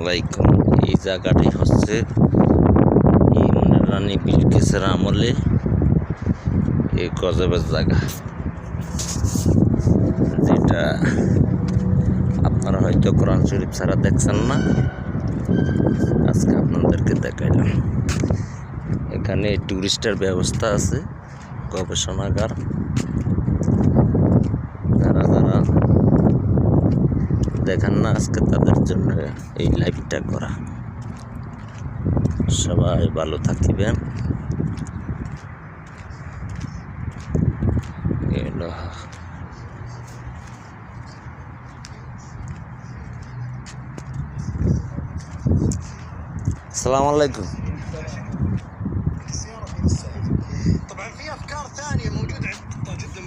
আলাইকুম। এই জায়গাটি হচ্ছে রানী বিলকিসের আমলে এই গজবের জায়গা, যেটা আপনারা হয়তো কোরআন শরীফ ছাড়া দেখছেন না, আজকে আপনাদেরকে দেখাইলাম। এখানে টুরিস্টের ব্যবস্থা আছে, গবেষণাগার। যারা যারা দেখেন না আজকে, তাদের জন্য এই লাইভটা করা। সবাই ভালো থাকিবেন। السلام عليكم. طبعا في افكار ثانيه موجوده عند جدا